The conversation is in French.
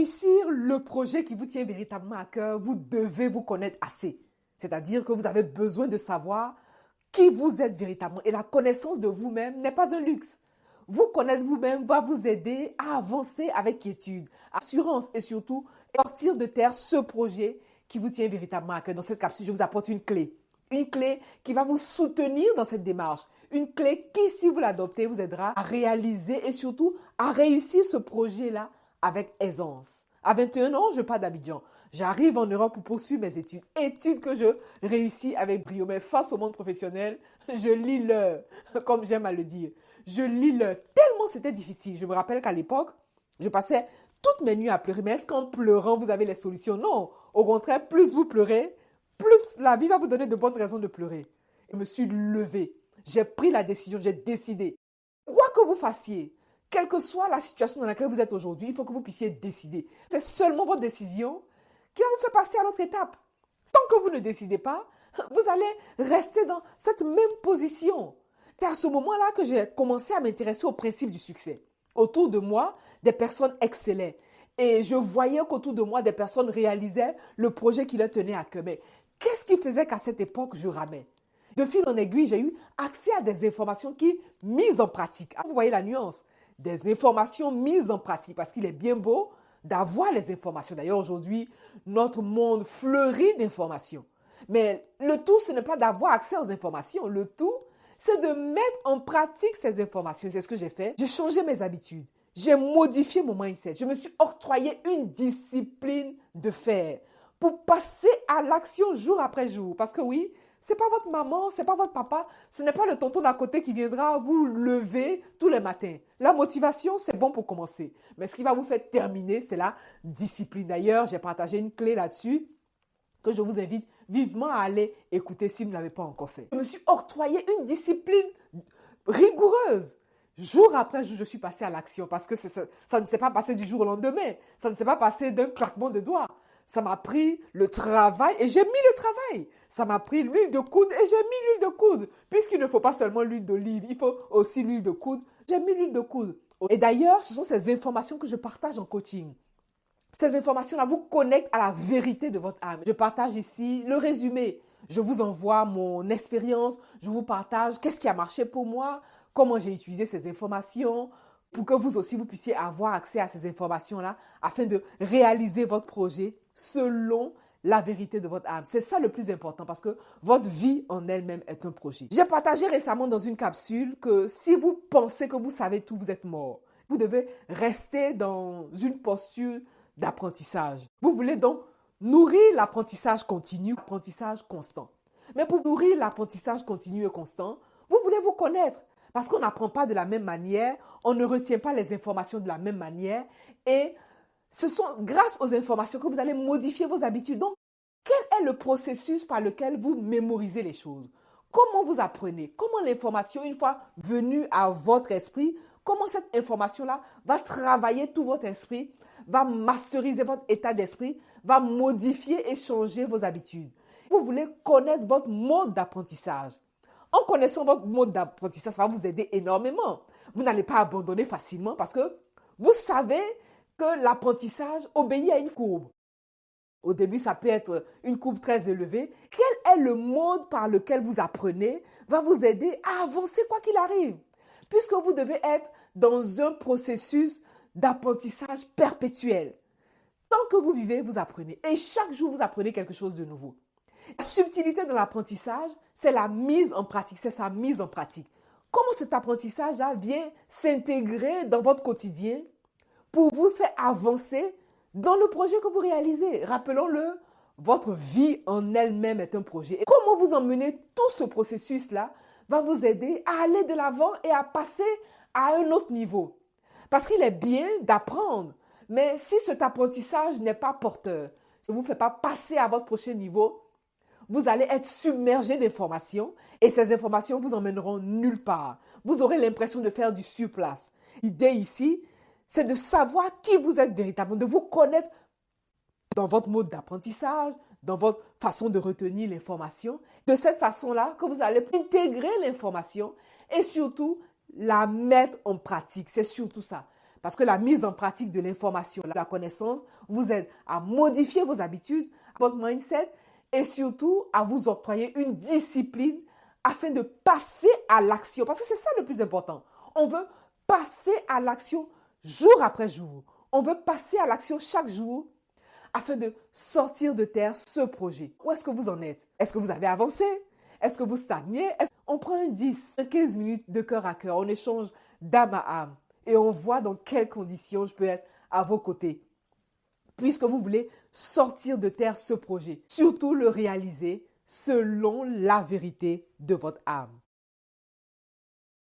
réussir le projet qui vous tient véritablement à cœur, vous devez vous connaître assez. C'est-à-dire que vous avez besoin de savoir qui vous êtes véritablement. Et la connaissance de vous-même n'est pas un luxe. Vous connaître vous-même va vous aider à avancer avec quiétude, assurance et surtout sortir de terre ce projet qui vous tient véritablement à cœur. Dans cette capsule, je vous apporte une clé. Une clé qui va vous soutenir dans cette démarche. Une clé qui, si vous l'adoptez, vous aidera à réaliser et surtout à réussir ce projet-là avec aisance. À 21 ans, je pars d'Abidjan. J'arrive en Europe pour poursuivre mes études. Études que je réussis avec brio. Mais face au monde professionnel, je lis l'heure, comme j'aime à le dire. Je lis l'heure. Tellement c'était difficile. Je me rappelle qu'à l'époque, je passais toutes mes nuits à pleurer. Mais est-ce qu'en pleurant, vous avez les solutions? Non. Au contraire, plus vous pleurez, plus la vie va vous donner de bonnes raisons de pleurer. Je me suis levée. J'ai pris la décision. J'ai décidé. Quoi que vous fassiez, quelle que soit la situation dans laquelle vous êtes aujourd'hui, il faut que vous puissiez décider. C'est seulement votre décision qui va vous faire passer à l'autre étape. Tant que vous ne décidez pas, vous allez rester dans cette même position. C'est à ce moment-là que j'ai commencé à m'intéresser au principe du succès. Autour de moi, des personnes excellaient. Et je voyais qu'autour de moi, des personnes réalisaient le projet qui leur tenait à cœur. Mais qu'est-ce qui faisait qu'à cette époque, je ramais? De fil en aiguille, j'ai eu accès à des informations qui, mises en pratique, vous voyez la nuance, des informations mises en pratique, parce qu'il est bien beau d'avoir les informations. D'ailleurs, aujourd'hui, notre monde fleurit d'informations. Mais le tout, ce n'est pas d'avoir accès aux informations. Le tout, c'est de mettre en pratique ces informations. C'est ce que j'ai fait. J'ai changé mes habitudes. J'ai modifié mon mindset. Je me suis octroyé une discipline de fer pour passer à l'action jour après jour. Parce que oui, ce n'est pas votre maman, ce n'est pas votre papa, ce n'est pas le tonton d'à côté qui viendra vous lever tous les matins. La motivation, c'est bon pour commencer. Mais ce qui va vous faire terminer, c'est la discipline. D'ailleurs, j'ai partagé une clé là-dessus que je vous invite vivement à aller écouter si vous ne l'avez pas encore fait. Je me suis octroyé une discipline rigoureuse. Jour après jour, je suis passée à l'action parce que ça ne s'est pas passé du jour au lendemain. Ça ne s'est pas passé d'un claquement de doigts. Ça m'a pris le travail et j'ai mis le travail. Ça m'a pris l'huile de coude et j'ai mis l'huile de coude. Puisqu'il ne faut pas seulement l'huile d'olive, il faut aussi l'huile de coude. J'ai mis l'huile de coude. Et d'ailleurs, ce sont ces informations que je partage en coaching. Ces informations-là vous connectent à la vérité de votre âme. Je partage ici le résumé. Je vous envoie mon expérience. Je vous partage qu'est-ce qui a marché pour moi, comment j'ai utilisé ces informations pour que vous aussi, vous puissiez avoir accès à ces informations-là afin de réaliser votre projet selon la vérité de votre âme. C'est ça le plus important parce que votre vie en elle-même est un projet. J'ai partagé récemment dans une capsule que si vous pensez que vous savez tout, vous êtes mort. Vous devez rester dans une posture d'apprentissage. Vous voulez donc nourrir l'apprentissage continu, l'apprentissage constant. Mais pour nourrir l'apprentissage continu et constant, vous voulez vous connaître. Parce qu'on n'apprend pas de la même manière, on ne retient pas les informations de la même manière et ce sont grâce aux informations que vous allez modifier vos habitudes. Donc, quel est le processus par lequel vous mémorisez les choses? Comment vous apprenez? Comment l'information, une fois venue à votre esprit, comment cette information-là va travailler tout votre esprit, va masteriser votre état d'esprit, va modifier et changer vos habitudes? Vous voulez connaître votre mode d'apprentissage. En connaissant votre mode d'apprentissage, ça va vous aider énormément. Vous n'allez pas abandonner facilement parce que vous savez que l'apprentissage obéit à une courbe. Au début, ça peut être une courbe très élevée. Quel est le mode par lequel vous apprenez va vous aider à avancer quoi qu'il arrive. Puisque vous devez être dans un processus d'apprentissage perpétuel. Tant que vous vivez, vous apprenez. Et chaque jour, vous apprenez quelque chose de nouveau. La subtilité de l'apprentissage, c'est la mise en pratique, c'est sa mise en pratique. Comment cet apprentissage-là vient s'intégrer dans votre quotidien pour vous faire avancer dans le projet que vous réalisez. Rappelons-le, votre vie en elle-même est un projet. Et comment vous emmenez tout ce processus-là va vous aider à aller de l'avant et à passer à un autre niveau. Parce qu'il est bien d'apprendre, mais si cet apprentissage n'est pas porteur, si ne vous fait pas passer à votre prochain niveau, vous allez être submergé d'informations et ces informations vous emmèneront nulle part. Vous aurez l'impression de faire du surplace. L'idée ici, c'est de savoir qui vous êtes véritablement, de vous connaître dans votre mode d'apprentissage, dans votre façon de retenir l'information. De cette façon-là, que vous allez intégrer l'information et surtout la mettre en pratique. C'est surtout ça. Parce que la mise en pratique de l'information, la connaissance, vous aide à modifier vos habitudes, votre mindset et surtout à vous octroyer une discipline afin de passer à l'action. Parce que c'est ça le plus important. On veut passer à l'action jour après jour. On veut passer à l'action chaque jour afin de sortir de terre ce projet. Où est-ce que vous en êtes? Est-ce que vous avez avancé? Est-ce que vous stagnez? On prend un 10, 15 minutes de cœur à cœur. On échange d'âme à âme. Et on voit dans quelles conditions je peux être à vos côtés. Puisque vous voulez sortir de terre ce projet. Surtout le réaliser selon la vérité de votre âme.